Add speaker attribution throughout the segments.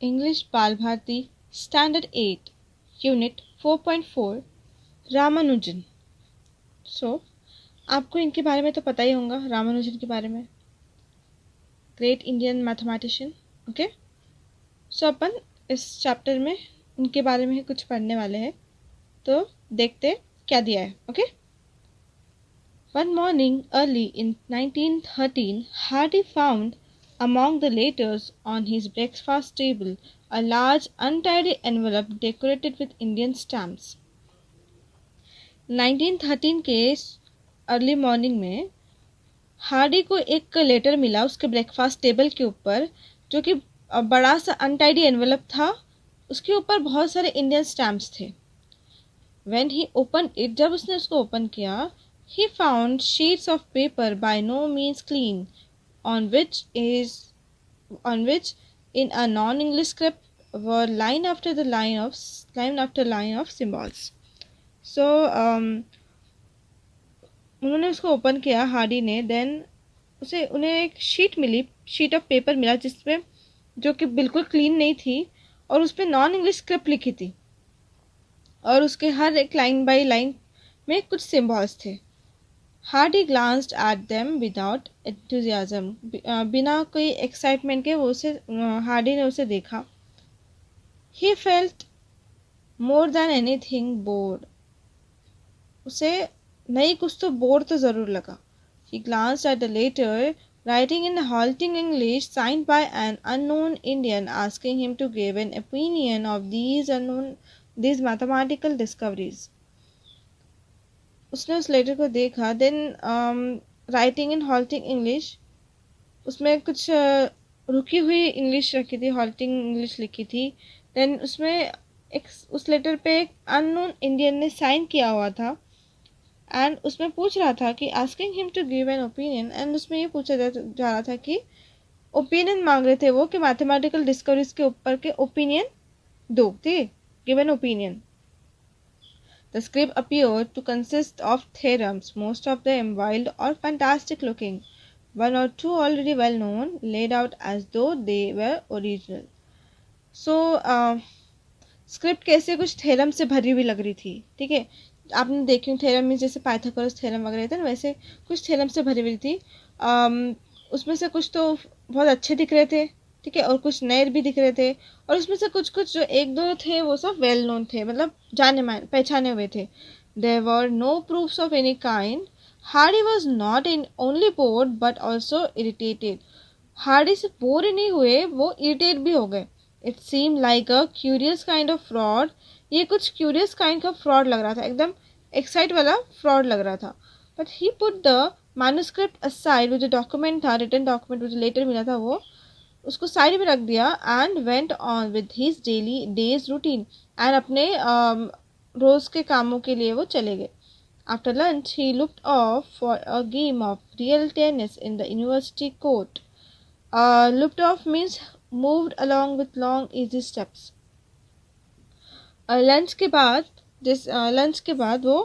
Speaker 1: English बाल Bharti Standard 8 Unit 4.4 Ramanujan. आपको इनके बारे में तो पता ही होगा, रामानुजन के बारे में, ग्रेट इंडियन मैथमेटिशियन। ओके, अपन इस चैप्टर में उनके बारे में कुछ पढ़ने वाले हैं, तो देखते क्या दिया है। Okay, One morning early in 1913, Hardy found among the letters on his breakfast table a large untidy envelope decorated with Indian stamps. 1913 के अर्ली मॉर्निंग में हार्डी को एक लेटर मिला उसके ब्रेकफास्ट टेबल के ऊपर, जो कि बड़ा सा अनटाइडी एनवेलप था। उसके ऊपर बहुत सारे इंडियन स्टैम्प्स थे। When he opened it, जब उसने उसको ओपन किया, he found sheets of paper by no means clean, on which in a non-English script were line after line of symbols. So उन्होंने उसको ओपन किया हार्डी ने, then उन्हें एक शीट ऑफ पेपर मिला जिसपे, जो कि बिल्कुल क्लीन नहीं थी, और उस पर नॉन इंग्लिश स्क्रिप्ट लिखी थी, और उसके हर एक लाइन बाय लाइन में कुछ सिंबल्स थे। Hardy glanced at them without enthusiasm, बिना कोई एक्साइटमेंट के हार्डी ने उसे देखा। He felt more than anything board, उसे नहीं कुछ तो बोर तो जरूर लगा। He glanced at the letter, writing in halting English, signed by an unknown Indian, asking him to give an opinion of these mathematical discoveries. उसने उस letter को देखा, then writing in halting English, उसमें कुछ रुकी हुई इंग्लिश रखी थी, हॉल्टिंग इंग्लिश लिखी थी। देन उसमें उस लेटर पे एक अननोन इंडियन ने साइन किया हुआ था, एंड उसमें पूछ रहा था कि asking him to give an opinion, and उसमें ये पूछा जा रहा था कि ओपिनियन मांग रहे थे वो, कि मैथमेटिकल डिस्कवरीज के ऊपर के ओपिनियन दो, ठीक, give an opinion. The script appeared to consist of theorems, most of them wild or fantastic looking, one or two already well known, laid out as though they were original. So script कैसे कुछ theorem से भरी हुई लग रही थी, ठीक है। आपने देखी थ्योरम में जैसे पाइथागोरस थ्योरम वगैरह थे ना, वैसे कुछ थ्योरम से भरी हुई थी। उसमें से कुछ तो बहुत अच्छे दिख रहे थे, ठीक है, और कुछ नए भी दिख रहे थे, और उसमें से कुछ कुछ जो एक दो थे वो सब वेल नोन थे, मतलब जाने माने पहचाने हुए थे। There were no proofs of any kind. Hardy was not in only bored but also irritated. Hardy से बोर ही नहीं हुए, वो इरिटेट भी हो गए। It seem like a curious kind of fraud, ये कुछ क्यूरियस काइंड का फ्रॉड लग रहा था, एकदम एक्साइट वाला फ्रॉड लग रहा था। But he put the manuscript aside, वो जो डॉक्यूमेंट था, रिटन डॉक्यूमेंट, वो जो लेटर मिला था, वो उसको साइड में रख दिया, and went on with his daily days routine, and अपने रोज के कामों के लिए वो चले गए। After lunch he looked of for a game of real tennis in the university court. Looked of means moved along with long easy steps. Lunch के बाद वो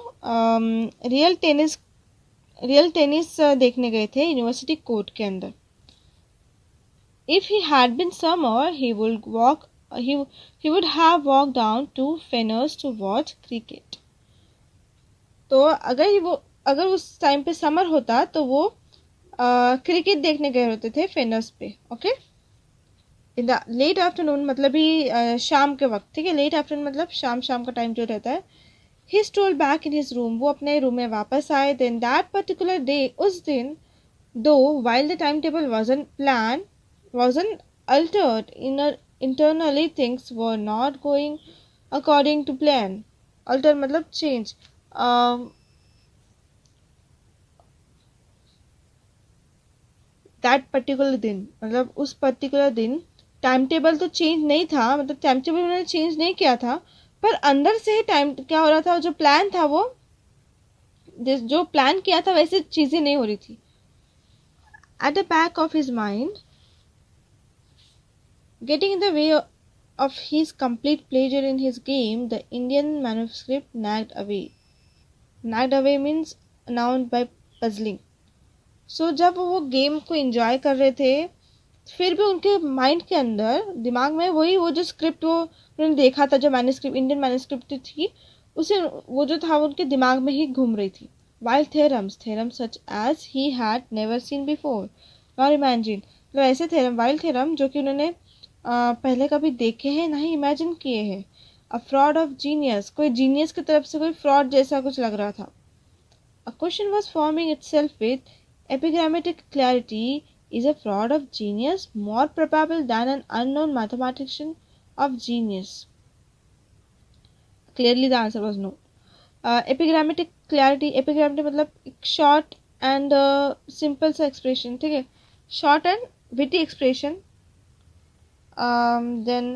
Speaker 1: रियल टेनिस देखने गए थे यूनिवर्सिटी कोर्ट के अंदर। If he had been summer, he would have walked down to Fenner's to watch cricket. तो अगर उस टाइम पे समर होता तो वो क्रिकेट देखने गए होते थे फेनर्स पे। Okay, in the late afternoon मतलब ही शाम के वक्त, ठीक है, लेट आफ्टरनून मतलब शाम का टाइम जो रहता है। He stroll back in his room, वो अपने रूम में वापस आए। देन दैट पर्टिकुलर डे, उस दिन, दो while the timetable wasn't altered, internally things were not going according to plan. Alter मतलब change. दैट पर्टिकुलर दिन मतलब उस पर्टिकुलर दिन टाइम टेबल तो चेंज नहीं था, मतलब टाइम टेबल उन्होंने चेंज नहीं किया था, पर अंदर से ही टाइम क्या हो रहा था, जो प्लान था वो जो प्लान किया था वैसे चीजें नहीं हो रही थी। At the back of his mind, getting in the way of his complete pleasure in his game, the Indian manuscript nagged away. Nagged away means announced by puzzling. So जब वो गेम को एंजॉय कर रहे थे, फिर भी उनके mind के अंदर, दिमाग में वही वो जो स्क्रिप्ट वो उन्होंने देखा था, जो मैन्युस्क्रिप्ट, इंडियन मैन्युस्क्रिप्ट थी, उसे वो जो था वो उनके दिमाग में ही घूम रही थी. While theorems such as he had never seen before nor imagine, मतलब ऐसे थेरम, वाइल थेरम जो कि उन्होंने पहले कभी देखे हैं ना ही इमेजिन किए हैं. अ फ्रॉड ऑफ जीनियस, कोई जीनियस की तरफ से कोई फ्रॉड जैसा कुछ लग रहा था. A question was forming itself with epigrammatic clarity. Is a fraud of genius more probable than an unknown mathematician of genius? Clearly the answer was no. Epigrammatic clarity, epigrammatic मतलब एक short and simple सा expression, ठीक है, short and witty expression. Then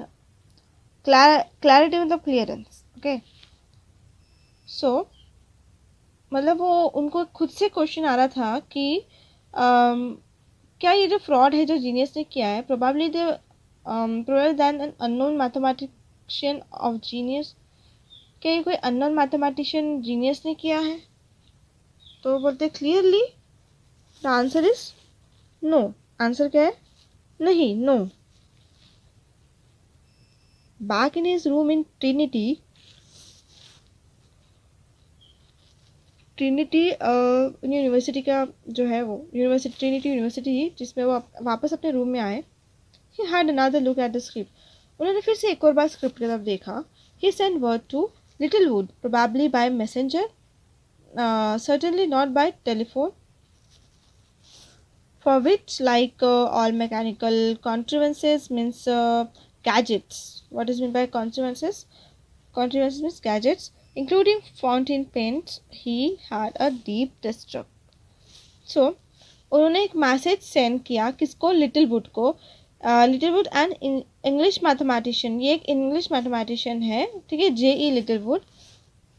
Speaker 1: clarity मतलब clearance, okay. So मतलब वो उनको खुद से क्वेश्चन आ रहा था कि क्या ये जो फ्रॉड है जो जीनियस ने किया है, probably the probable than an unknown mathematician of genius, क्या ये कोई अननोन मैथमेटिशियन जीनियस ने किया है. तो बोलते clearly the answer is no. Answer क्या है? नहीं, no. Back in his room in Trinity University का जो है वो यूनिवर्सिटी, ट्रिनिटी यूनिवर्सिटी जिसमें वो वापस अपने रूम में आए. He had another look at the script, उन्होंने फिर से एक और बार स्क्रिप्ट की तरफ देखा. He send word to Littlewood, probably by messenger, certainly not by telephone, for which like all mechanical contrivances means gadgets. What is meant by contrivances? Contrivances means gadgets, including fountain pens. He had a deep distrust. So उन्होंने एक message send किया किसको? Little would को. Little would and English mathematician, ये एक English mathematician है, ठीक है, J.E. Little would.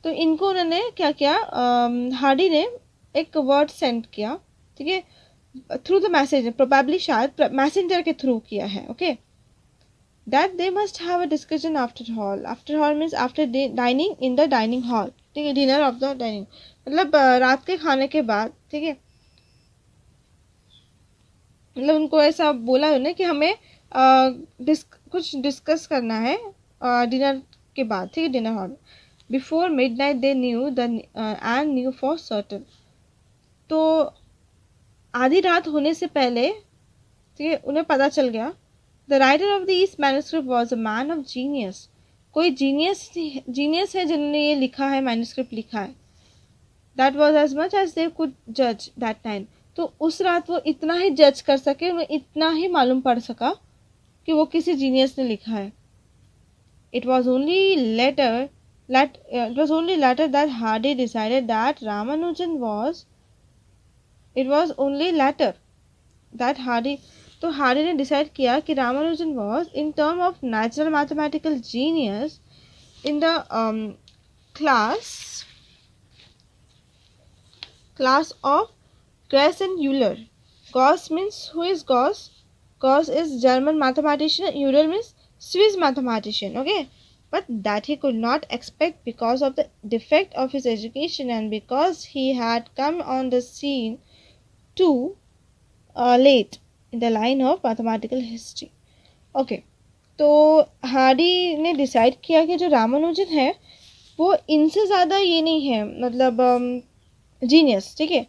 Speaker 1: तो इनको उन्होंने क्या किया, हार्डी ने एक वर्ड सेंड किया, ठीक है, थ्रू द मैसेज, प्रोबेबली शायद मैसेंजर के थ्रू किया है. Okay, that they must have a discussion after hall. After hall means after dining in the dining hall, ठीक है, डिनर ऑफ द डाइनिंग, मतलब रात के खाने के बाद, ठीक है. मतलब उनको ऐसा बोला उन्होंने कि हमें कुछ डिस्कस करना है डिनर के बाद, ठीक है, dinner hall. Before midnight they knew the end new for certain. तो आधी रात होने से पहले, ठीक है, उन्हें पता चल गया. The writer of this manuscript was a man of genius, कोई जीनियस है जिन्होंने ये लिखा है, मैन्युस्क्रिप्ट लिखा है. That was as much as they could जज दैट टाइम. तो उस रात वो इतना ही जज कर सके, उन्हें इतना ही मालूम पड़ सका कि वो किसी जीनियस ने लिखा है. It was only later that Hardy decided that Ramanujan was. It was only later that Hardy. तो हार्डी ने डिसाइड किया कि Ramanujan was in term of natural mathematical genius in the class of Gauss and Euler. Gauss means who is Gauss? Gauss is German mathematician. Euler means Swiss mathematician. Okay, but that he could not expect because of the defect of his education and because he had come on the scene too late in the line of mathematical history. Okay, तो Hardy ने decide किया कि जो रामानुजन है वो इनसे ज़्यादा ये नहीं है, मतलब जीनियस, ठीक है,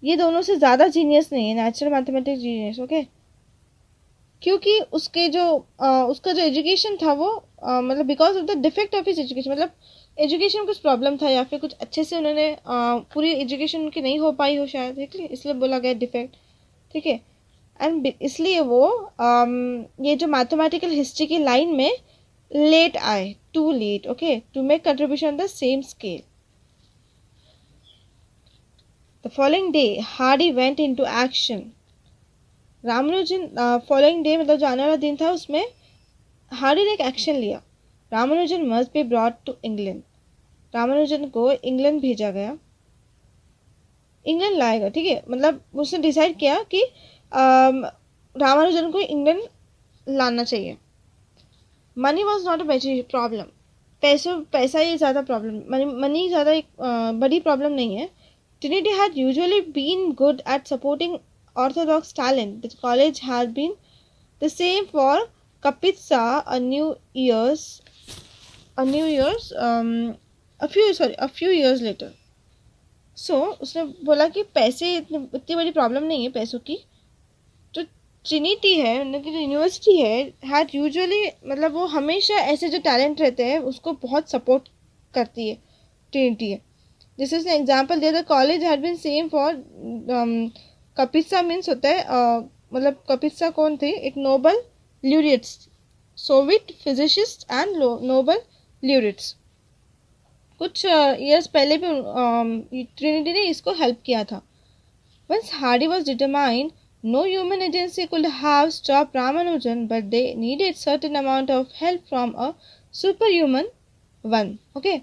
Speaker 1: ये दोनों से ज़्यादा जीनियस नहीं है, नेचुरल मैथमेटिक्स जीनियस. ओके, क्योंकि उसके जो उसका जो एजुकेशन था वो मतलब because of the defect of his education, मतलब एजुकेशन में कुछ प्रॉब्लम था या फिर कुछ अच्छे से उन्होंने पूरी एजुकेशन उनकी नहीं हो पाई हो शायद, ठीक है, इसलिए बोला गया डिफेक्ट, ठीक है. एंड इसलिए वो ये जो मैथमेटिकल हिस्ट्री की लाइन में लेट आए, too late, okay, to make contribution on the same scale. The following day, Hardy went into action. Ramanujan following day मतलब जो आने वाला दिन था उसमें हार्डी ने एक एक्शन लिया. Ramanujan must be brought to England. Ramanujan को इंग्लैंड भेजा गया, इंग्लैंड लाएगा, ठीक है, मतलब उसने डिसाइड किया कि रामानुजन को इंग्लैंड लाना चाहिए. Money was not a major problem. पैसा ही ज़्यादा प्रॉब्लम, मनी ज़्यादा एक बड़ी प्रॉब्लम नहीं है. Trinity had usually been good at supporting orthodox talent. The college had been The same for Kapitsa, a few years later. So उसने बोला कि पैसे इतनी बड़ी प्रॉब्लम नहीं है पैसों की. तो ट्रिनिटी है, उनकी जो यूनिवर्सिटी है, हैड यूजुअली मतलब वो हमेशा ऐसे जो टैलेंट रहते हैं उसको बहुत सपोर्ट करती है. ट्रिनिटी है. जैसे उसने एग्जाम्पल दिया था, college had been same for Kapitsa means होता है मतलब कपित्सा कौन थे, एक Nobel laureates, Soviet physicist and Nobel laureates. कुछ ईयर्स पहले भी ट्रिनिटी ने इसको हेल्प किया था. Once Hardy was determined, no human agency could have stopped Ramanujan, but they needed certain amount of help from a superhuman one. Okay?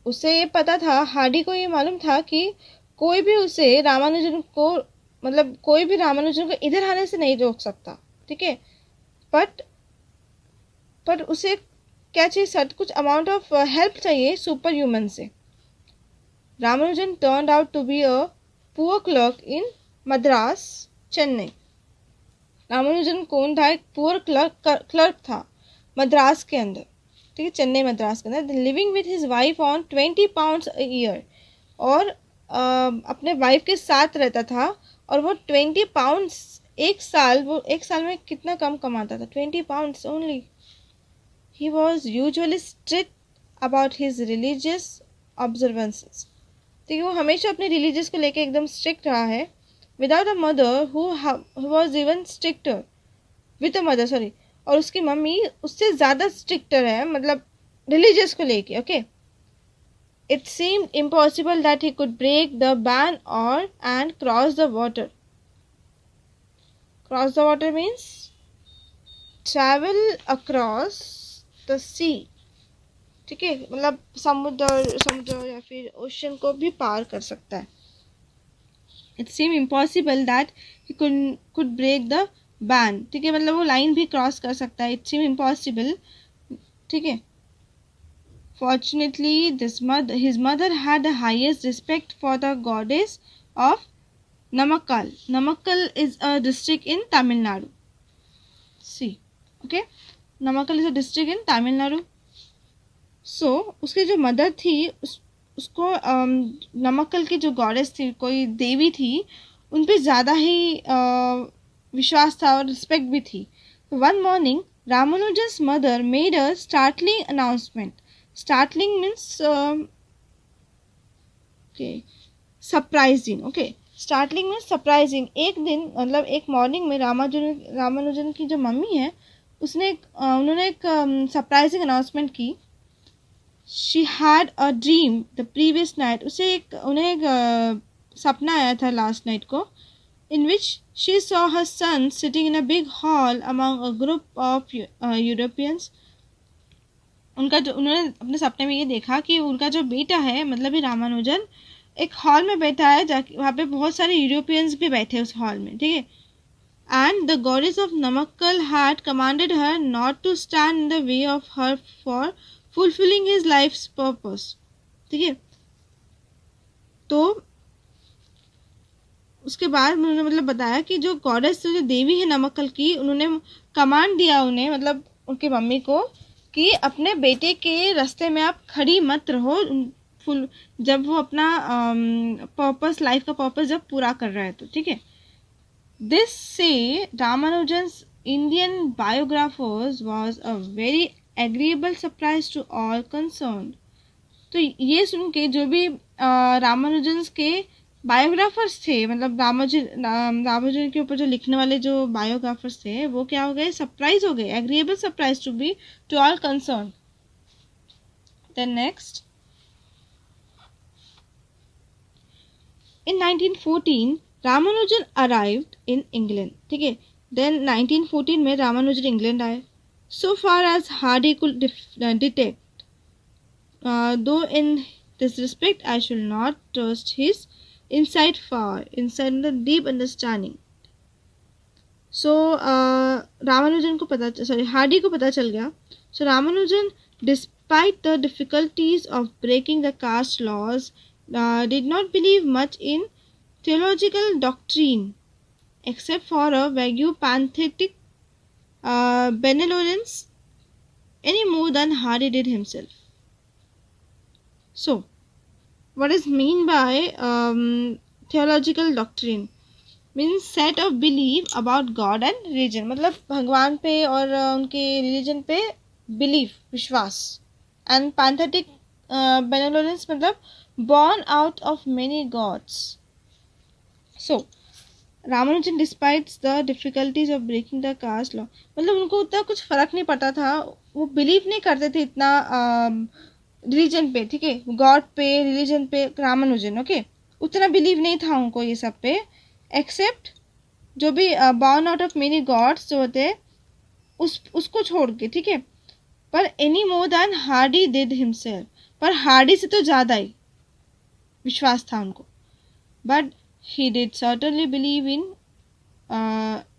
Speaker 1: उसे ये पता था, हार्डी को ये मालूम था कि कोई भी उसे रामानुजन को मतलब कोई भी रामानुजन को इधर आने से नहीं रोक सकता. ठीक है. बट उसे क्या चाहिए, सर कुछ अमाउंट ऑफ हेल्प चाहिए सुपर ह्यूमन से. Ramanujan turned out to be a poor clerk in Madras, Chennai. Ramanujan कौन था, एक पुअर क्लर्क था मद्रास के अंदर. ठीक है, चेन्नई मद्रास के अंदर. Living with his wife on 20 pounds a year. और अपने वाइफ के साथ रहता था और वो 20 pounds एक साल में कितना कम कमाता था, 20 pounds only. He was usually strict about his religious observances. ठीक है, वो हमेशा अपने रिलीजियस को लेके एकदम स्ट्रिक्ट रहा है. Without a mother who was even stricter with a mother, sorry, और उसकी मम्मी उससे ज़्यादा स्ट्रिक्टर है मतलब रिलीजियस को लेके. Okay. It seemed impossible that he could break the ban और and cross the water. Cross the water means travel across the sea. ठीक है, मतलब समुद्र या फिर ओशन को भी पार कर सकता है. It seem impossible that he could break the ban. ठीक है, मतलब वो लाइन भी क्रॉस कर सकता है. It seem impossible. ठीक है. Fortunately his mother had the highest respect for the goddess of Namakkal. Namakkal is a district in Tamil Nadu. See. Okay, Namakkal is a district in Tamil Nadu. So उसकी जो मदर थी उसको नमक्कल की जो गॉडेस थी, कोई देवी थी, उन पे ज़्यादा ही विश्वास था और रिस्पेक्ट भी थी. One morning Ramanujan's mother made a startling announcement. Startling means surprising. Okay, startling means surprising. एक दिन मतलब एक मॉर्निंग में रामानुजन की जो मम्मी है उन्होंने एक सरप्राइजिंग अनाउंसमेंट की. She had a dream the previous night. उन्हें एक सपना आया था लास्ट नाइट को, in which she saw her son sitting in a big hall among a group of Europeans. उन्होंने अपने सपने में ये देखा कि उनका जो बेटा है मतलब ये रामानुजन एक हॉल में बैठा है, जाके वहाँ पे बहुत सारे यूरोपियंस भी बैठे उस हॉल में. ठीक है. And the goddess of Namakkal had commanded her not to stand in the way of her for fulfilling his life's purpose. ठीक है. तो उसके बाद उन्होंने मतलब बताया कि जो गॉडेस जो देवी है नमक्कल की, उन्होंने कमांड दिया उन्हें मतलब उनकी मम्मी को कि अपने बेटे के रास्ते में आप खड़ी मत रहो फुल जब वो अपना पर्पस लाइफ का पर्पस जब पूरा कर रहा है तो. ठीक है. This say Ramanujan's Indian biographers was a very agreeable surprise to all concerned. तो ये सुन के जो भी रामानुजन के बायोग्राफर्स थे मतलब रामानुजन के ऊपर जो लिखने वाले जो बायोग्राफर्स थे वो क्या हो गए, सरप्राइज हो गए. Agreeable surprise to be to all concern. Then next, in 1914 Ramanujan arrived in England. ठीक है. देन 1914 में रामानुजन इंग्लैंड आए. So far as Hardy could detect, though in this respect I should not trust his inside the deep understanding. So Ramanujan को Hardy को पता चल गया. So Ramanujan despite the difficulties of breaking the caste laws did not believe much in theological doctrine except for a vague pantheistic benevolence any more than Hardy did himself. So, what is mean by theological doctrine? Means set of belief about God and religion. मतलब भगवान पे और उनके religion पे belief, विश्वास. And panthetic benevolence मतलब born out of many gods. So, Ramanujan despites the difficulties of breaking the caste law, मतलब उनको उतना कुछ फर्क नहीं पड़ता था, वो बिलीव नहीं करते थे इतना रिलीजन पे, ठीक है, गॉड पे, रिलीजन पे, रामानुजन, ओके, उतना बिलीव नहीं था उनको ये सब पे, एक्सेप्ट जो भी born out of many God's जो होते उसको छोड़ के, ठीक है, पर any more than Hardy did himself, पर हार्डी से तो ज़्यादा ही विश्वास था उनको. But he did certainly believe in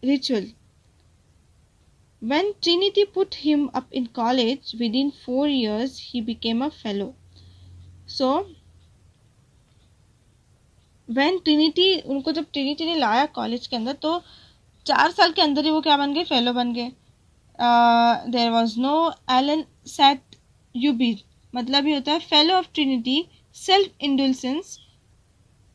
Speaker 1: ritual. When Trinity put him up in college, within 4 years he became a fellow. So when Trinity, उनको जब Trinity ने लाया कॉलेज के अंदर तो 4 साल के अंदर ही वो क्या बन गए, फेलो बन गए. There was no Alan Sat Ubir, मतलब ये होता है fellow of Trinity, self indulgence,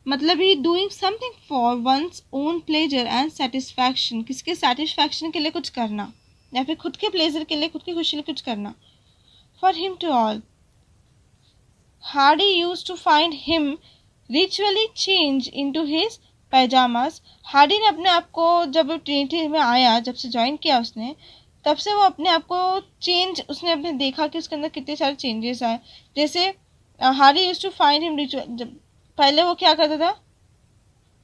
Speaker 1: मतलब he doing something for once own pleasure and satisfaction, किसके सेटिस्फैक्शन के लिए कुछ करना या फिर खुद के प्लेजर के लिए, खुद की खुशी के लिए कुछ करना. For him to all Hardy used to find him ritually change into his pyjamas. Hardy ने अपने आप को, जब ट्रिनिटी में आया, जब से ज्वाइन किया उसने, तब से वो अपने आप को चेंज, उसने अपने देखा कि उसके अंदर कितने सारे चेंजेस आए. जैसे Hardy used to find him ritual, पहले वो क्या करता था,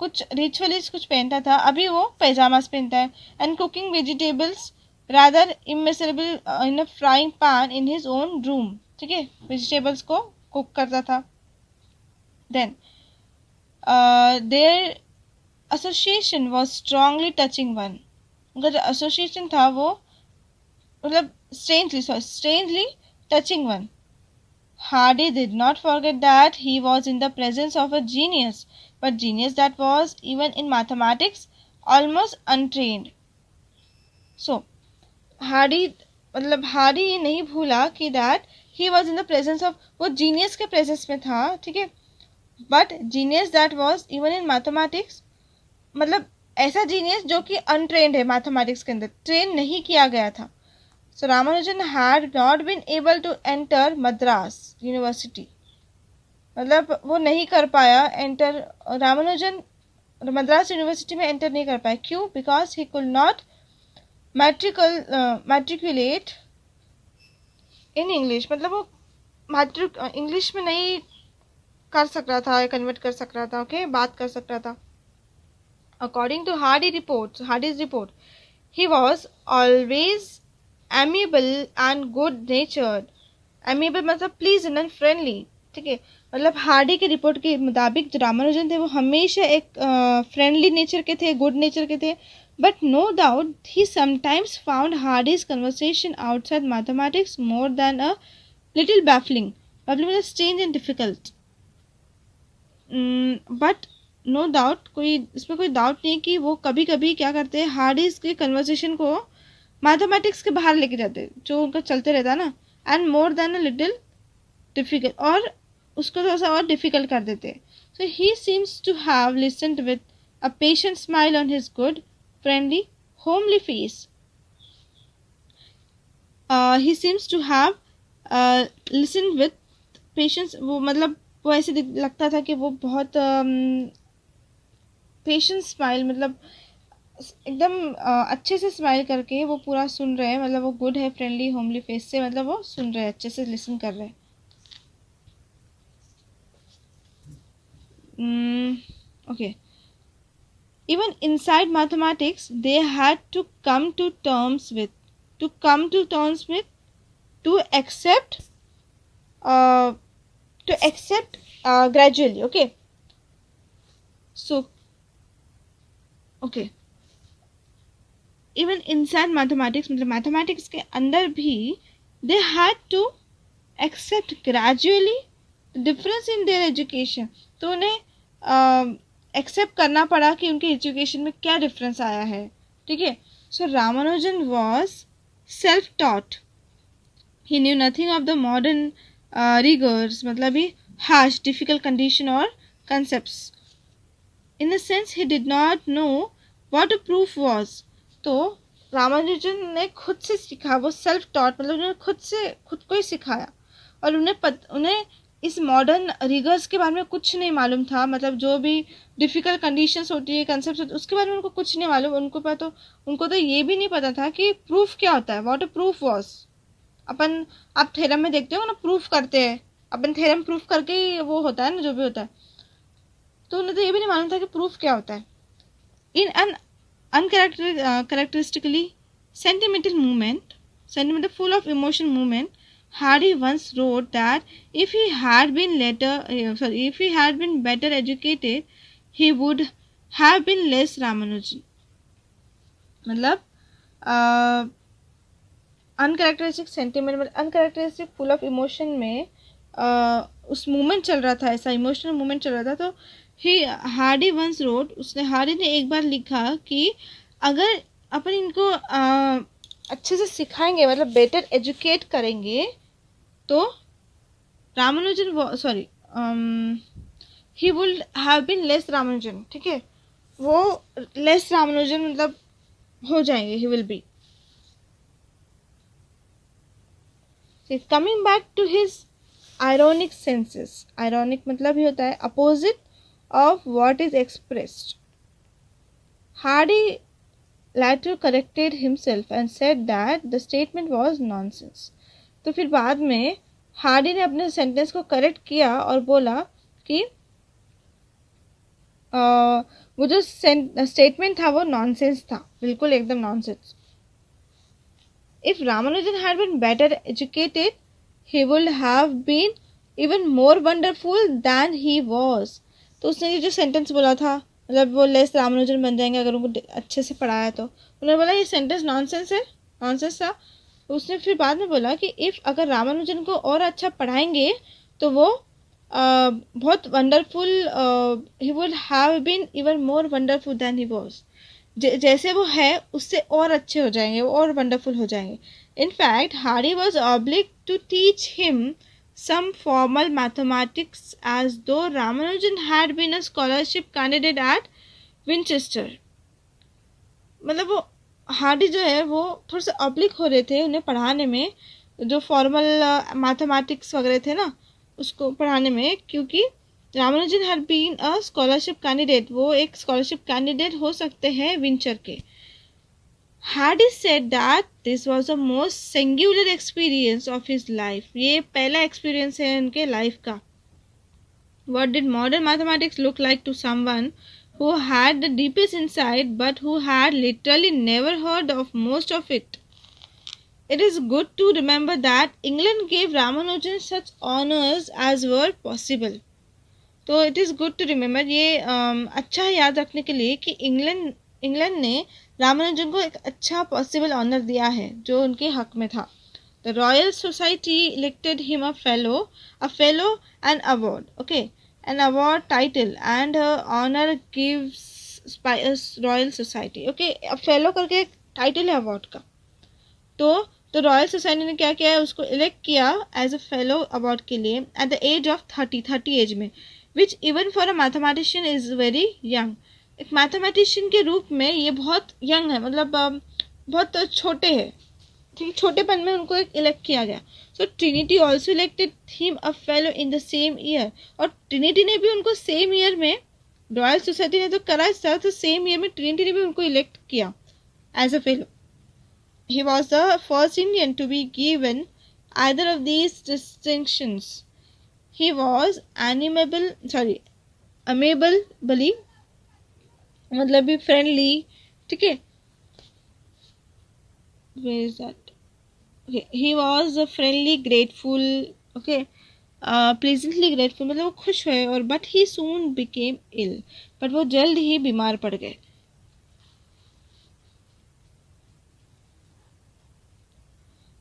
Speaker 1: कुछ रिचुअलिस्ट कुछ पहनता था, अभी वो पैजामास पहनता है. And cooking vegetables rather immeasurable in a frying pan in his own room, ठीक है, वेजिटेबल्स को कुक करता था. Then their association was strongly touching one, उनका जो एसोसिएशन था वो मतलब strangely touching one. Hardy did not forget that he was in the presence of a genius, but genius that was, even in mathematics, almost untrained. So, Hardy मतलब Hardy ये नहीं भूला कि that he was in the presence of, वो genius के presence में था, ठीक है, but genius that was even in mathematics, मतलब ऐसा genius जो कि untrained है mathematics के अंदर, train नहीं किया गया था. So Ramanujan had not been able to enter Madras University, मतलब वो नहीं कर पाया एंटर, रामानुजन मद्रास यूनिवर्सिटी में एंटर नहीं कर पाया. क्यों? Because he could not matriculate in English, मतलब वो इंग्लिश में नहीं कर सक रहा था, कन्वर्ट कर सक रहा था, ओके, बात कर सक रहा था. According to Hardy's report, he was always amiable and good natured. Amiable मतलब प्लीजेंट एंड फ्रेंडली, ठीक है, मतलब हार्डी के रिपोर्ट के मुताबिक जो रामानुजन थे वो हमेशा एक फ्रेंडली नेचर के थे, गुड नेचर के थे. But no doubt he sometimes found Hardy's conversation outside mathematics more than a little baffling मतलब strange and difficult. But no doubt, कोई इसमें कोई डाउट नहीं कि वो कभी कभी क्या करते हैं, हार्डीज के कन्वर्सेशन को मैथमेटिक्स के बाहर लेके जाते, जो उनका चलते रहता ना, and more than a little difficult, और उसको थोड़ा सा और डिफिकल्ट कर देते. So he seems to have listened with a patient smile on his good friendly homely face. He seems to have listened with patience, वो मतलब वो ऐसे लगता था कि वो बहुत पेशेंट स्माइल, मतलब एकदम अच्छे से स्माइल करके वो पूरा सुन रहे हैं, मतलब वो गुड है, फ्रेंडली होमली फेस से, मतलब वो सुन रहे हैं, अच्छे से लिसन कर रहे हैं. Okay, even inside mathematics they had to come to terms with to accept gradually, okay. So okay, even inside mathematics मतलब मैथमेटिक्स के अंदर भी they had to accept gradually difference in their education. तो उन्हें accept करना पड़ा कि उनके एजुकेशन में क्या डिफरेंस आया है, ठीक है. So Ramanujan was self-taught. He knew nothing of the modern rigors, मतलब ही harsh, difficult condition or concepts. In a sense, he did not know what a proof was. तो रामानुजन ने खुद से सीखा, वो सेल्फ टॉट, मतलब उन्होंने खुद को ही सिखाया, और उन्हें इस मॉडर्न रिगर्स के बारे में कुछ नहीं मालूम था, मतलब जो भी डिफ़िकल्ट कंडीशंस होती है, कंसेप्ट होती है, उसके बारे में उनको कुछ नहीं मालूम। उनको तो ये भी नहीं पता था कि प्रूफ क्या होता है, व्हाट अ प्रूफ वाज। आप थ्योरम में देखते हो ना, प्रूफ करते हैं अपन, थ्योरम प्रूफ करके ही वो होता है ना, जो भी होता है। तो उन्हें तो ये भी नहीं मालूम था कि प्रूफ क्या होता है। In an uncharacteristically sentimental, full of emotion movement, Hardy once wrote that if he had been better educated, he would have been less Ramanujan. मतलब अनकैरेक्टरिस्टिक सेंटिमेंट, मतलब अनकैरेक्टरिस्टिक फुल ऑफ इमोशन में उस movement चल रहा था, ऐसा emotional movement चल रहा था। तो हार्डी वंस रोट, हार्डी ने एक बार लिखा कि अगर अपन इनको अच्छे से सिखाएंगे, मतलब बेटर एजुकेट करेंगे, तो Ramanujan he would have been less Ramanujan, ठीक है, वो लेस रामानुजन मतलब हो जाएंगे, he will be. Coming back to his ironic senses, ironic मतलब ही होता है opposite of what is expressed. Hardy later corrected himself and said that the statement was nonsense. तो फिर बाद में हार्डी ने अपने सेंटेंस को करेक्ट किया और बोला कि वो जो स्टेटमेंट था वो नॉनसेंस था, बिल्कुल एकदम nonsense. If Ramanujan had been better educated, he would have been even more wonderful than he was. तो उसने ये जो सेंटेंस बोला था, मतलब वो लेस रामानुजन बन जाएंगे अगर उनको अच्छे से पढ़ाया, तो उन्होंने बोला ये सेंटेंस नॉनसेंस था। तो उसने फिर बाद में बोला कि अगर रामानुजन को और अच्छा पढ़ाएंगे तो वो बहुत wonderful, he would have been even more wonderful than he was, जैसे वो है उससे और अच्छे हो जाएंगे, वो और वंडरफुल हो जाएंगे। In fact Hardy was oblige to teach him some formal mathematics as though Ramanujan had been a scholarship candidate at Winchester. मतलब वो हार्डी जो है वो थोड़े से ऑब्लिक हो रहे थे उन्हें पढ़ाने में, जो फॉर्मल मैथमेटिक्स वगैरह थे ना उसको पढ़ाने में, क्योंकि Ramanujan had been a scholarship candidate, वो एक स्कॉलरशिप कैंडिडेट हो सकते हैं विंचर के। Hardy said that this was the most singular experience of his life. ये पहला experience है उनके life का। What did modern mathematics look like to someone who had the deepest insight but who had literally never heard of most of it? It is good to remember that England gave Ramanujan such honors as were possible. तो it is good to remember, ये अच्छा है याद रखने के लिए कि England ने रामानुजन को एक अच्छा पॉसिबल ऑनर दिया है जो उनके हक में था। The Royal Society elected him a fellow and award, okay, an award title and honour gives by Royal Society, okay, fellow करके एक टाइटल है अवार्ड का। तो रॉयल सोसाइटी ने क्या किया है, उसको इलेक्ट किया एज अ फेलो अवार्ड के लिए at the age of 30 age में, which even for a mathematician is very young. एक मैथमेटिशियन के रूप में ये बहुत यंग है, मतलब बहुत छोटे हैं, ठीक, छोटेपन में उनको एक इलेक्ट किया गया। So Trinity also elected him a fellow in the same year, और ट्रिनिटी ने भी उनको सेम ईयर में, रॉयल सोसाइटी ने तो करा था, तो सेम ईयर में ट्रिनिटी ने भी उनको इलेक्ट किया as a fellow. He was the first Indian to be given either of these distinctions. He was amiably, मतलब भी फ्रेंडली, ठीक है, where is that, okay, he was friendly, grateful, okay, pleasantly grateful, मतलब वो खुश हुए, और but he soon became ill, but वो जल्द ही बीमार पड़ गए।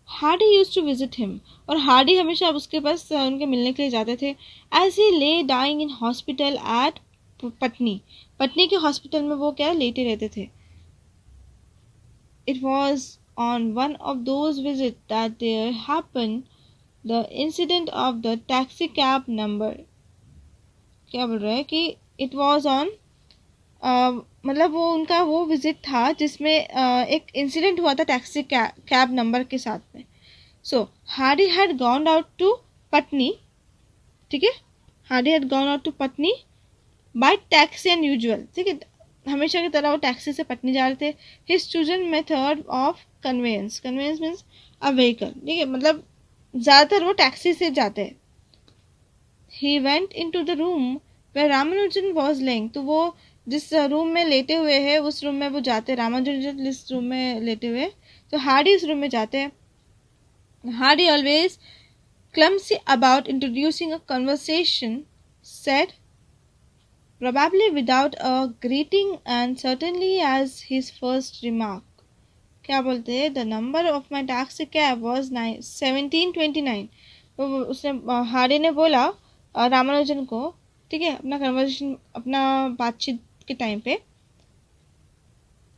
Speaker 1: Hardy use to visit him, और हार्डी हमेशा उसके पास उनके मिलने के लिए जाते थे। As he lay dying in hospital at Putney के हॉस्पिटल में वो क्या लेटे रहते थे। It was on one of those visits that there happened the incident of the taxi cab number. क्या बोल रहा है कि it was on मतलब वो उनका वो विजिट था जिसमें एक इंसिडेंट हुआ था टैक्सी कैब नंबर के साथ में. So Hardy had gone out to Putney. ठीक है, Hardy had gone out to Putney by taxi and usual. ठीक है, हमेशा की तरह वो टैक्सी से पटनी जा रहे थे. His chosen method of conveyance. Conveyance means a vehicle. ठीक है, मतलब ज़्यादातर वो टैक्सी से जाते हैं. He went into the room where Ramanujan was laying. तो वो जिस रूम में लेटे हुए हैं उस रूम में वो जाते हैं. रामानुजन जिस रूम में लेटे हुए तो हार्डी उस रूम में जाते हैं. Hardy always clumsy about introducing a conversation, said, probably without a greeting and certainly as his first remark. क्या बोलते हैं? The number of my taxi cab was 1729. तो उसने हार्डी ने बोला रामानुजन को, ठीक है, अपना कन्वर्सेशन अपना बातचीत के टाइम पे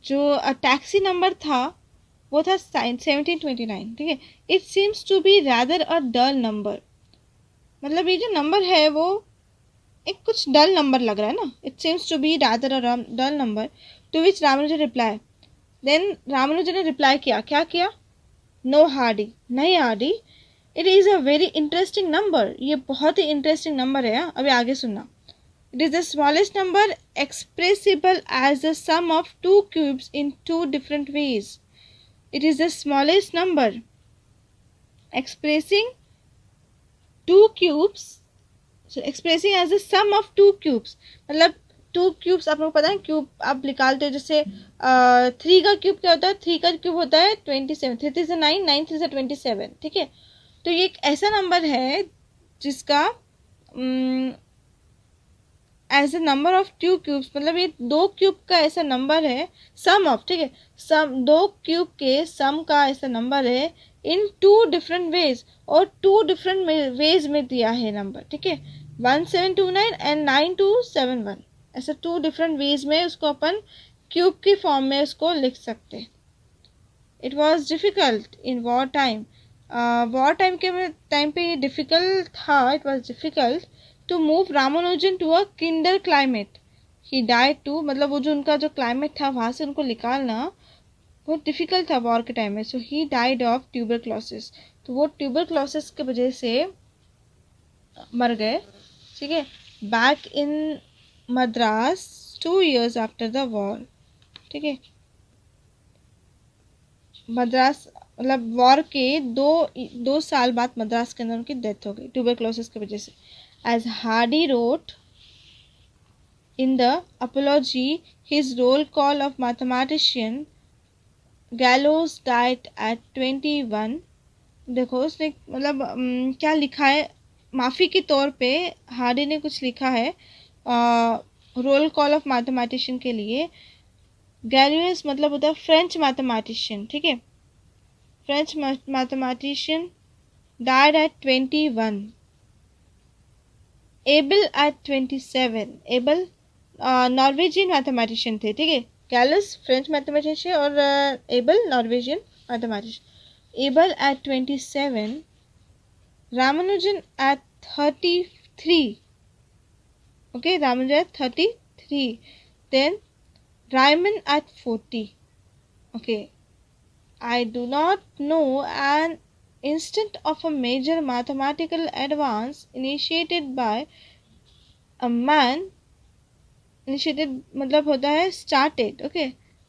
Speaker 1: जो टैक्सी नंबर था वो था 1729. ठीक है, it seems to be rather a dull number. मतलब ये जो नंबर है वो एक कुछ डल नंबर लग रहा है ना. It seems to be rather a dull number. To which Ramanujan reply. Then Ramanujan ने रिप्लाई किया. क्या किया? No Hardy. नहीं Hardy, it is a very interesting number. ये बहुत ही इंटरेस्टिंग नंबर है. अभी आगे सुनना. It is the smallest number expressible as the sum of two cubes in two different ways. It is the smallest number expressing two cubes, so expressing as the sum of two cubes. मतलब to cubes आप लोग पता है cube आप निकालते हो. जैसे 3 का क्यूब क्या होता है? 3 का क्यूब होता है 27. 3 3 से 9, 9 3 से 27. ठीक है, तो ये एक ऐसा नंबर है जिसका as a number of two cubes, मतलब ये 2 क्यूब का ऐसा नंबर है. सम ऑफ, ठीक है, सम 2 क्यूब के सम का ऐसा नंबर है इन 2 डिफरेंट वेज. और 2 डिफरेंट वेज में दिया है नंबर. ठीक है, 1729 एंड 9271. ऐसा 2 डिफरेंट वेज में उसको अपन क्यूब की फॉर्म में उसको लिख सकते. It was difficult in war time. War time के टाइम पे ये डिफ़िकल्ट था. It was difficult to move Ramanujan to a kinder climate. He died too, मतलब वो जो उनका जो क्लाइमेट था वहाँ से उनको निकालना बहुत डिफ़िकल्ट था वॉर के टाइम में. सो ही डाइड ऑफ ट्यूबरक्लोसिस. तो वो ट्यूबरक्लोसिस के वजह से मर गए. ठीक है, back in Madras 2 years after the war. ठीक है, मद्रास मतलब वॉर के दो साल बाद मद्रास के अंदर उनकी डेथ हो गई ट्यूबरक्लोसिस की वजह से. As Hardy wrote in the Apology, his roll call of mathematician, Gallows died at 21. देखो उसने मतलब क्या लिखा है. माफ़ी के तौर पे हार्डी ने कुछ लिखा है रोल कॉल ऑफ मैथमेटिशियन के लिए. गैलोस मतलब होता है फ्रेंच मैथमेटिशियन. ठीक है, French mathematician died at 21. Abel at 27. Abel Norwegian mathematician थे. ठीक है, गैलस फ्रेंच मैथमेटिशियन और Abel Norwegian mathematician. Abel at 27. Ramanujan at 33. Okay, Ramanujan at 33. Then Riemann at 40. Okay, I do not know an instant of a major mathematical advance initiated by a man. initiated मतलब होता है started. Okay,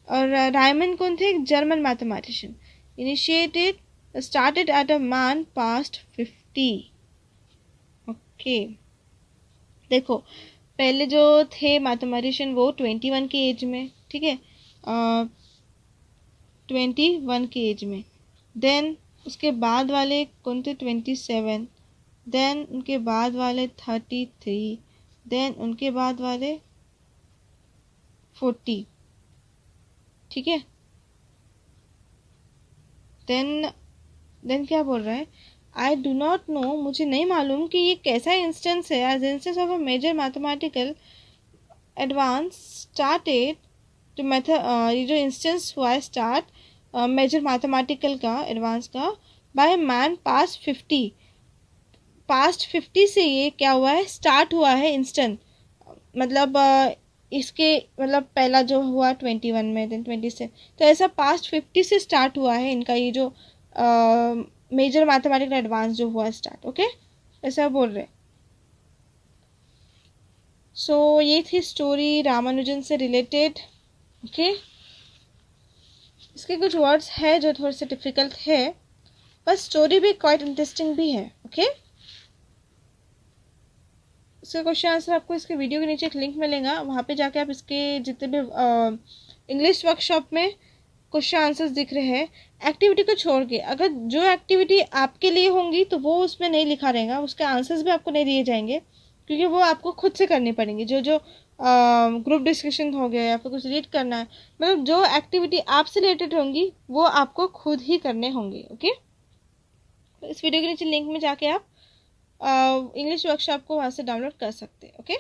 Speaker 1: और Riemann कौन थे? German mathematician. Initiated started at a man past 50. Okay, देखो पहले जो थे मैथमेटिशियन वो 21 की एज में. ठीक है, 21 की एज में. देन उसके बाद वाले कौन थे? 27. देन उनके बाद वाले 33. देन उनके बाद वाले 40. ठीक है, देन क्या बोल रहा है? आई डू नॉट नो, मुझे नहीं मालूम कि ये कैसा इंस्टेंस है. As instance of a major mathematical advance started जो मेथड ये जो इंस्टेंस हुआ है स्टार्ट मेजर मैथमेटिकल का एडवांस का बाय मैन पास्ट 50 से ये क्या हुआ है, स्टार्ट हुआ है इंस्टेंट। मतलब इसके मतलब पहला जो हुआ 21 में, देन 20 से, तो ऐसा पास्ट 50 से स्टार्ट हुआ है इनका ये जो मेजर मैथमेटिकल एडवांस जो हुआ स्टार्ट। ओके, ऐसा बोल रहे। सो ये थी स्टोरी रामानुजन से रिलेटेड। ओके, इसके कुछ वर्ड्स है जो थोड़े से डिफिकल्ट है, पर स्टोरी भी क्वाइट इंटरेस्टिंग भी है। ओके, इसका क्वेश्चन आंसर आपको इसके वीडियो के नीचे एक लिंक मिलेगा, वहाँ पे जाके आप इसके जितने भी इंग्लिश वर्कशॉप में क्वेश्चन आंसर्स दिख रहे हैं, एक्टिविटी को छोड़ के, अगर जो एक्टिविटी आपके लिए होंगी तो वो उसमें नहीं लिखा रहेगा, उसके आंसर्स भी आपको नहीं दिए जाएंगे, क्योंकि वो आपको खुद से करनी पड़ेंगी। जो जो ग्रुप डिस्कशन हो गया या फिर कुछ रीड करना है, मतलब जो एक्टिविटी आपसे रिलेटेड होंगी वो आपको खुद ही करने होंगे। ओके, तो इस वीडियो के नीचे लिंक में जाके आप इंग्लिश वर्कशॉप को वहाँ से डाउनलोड कर सकते हैं। ओके।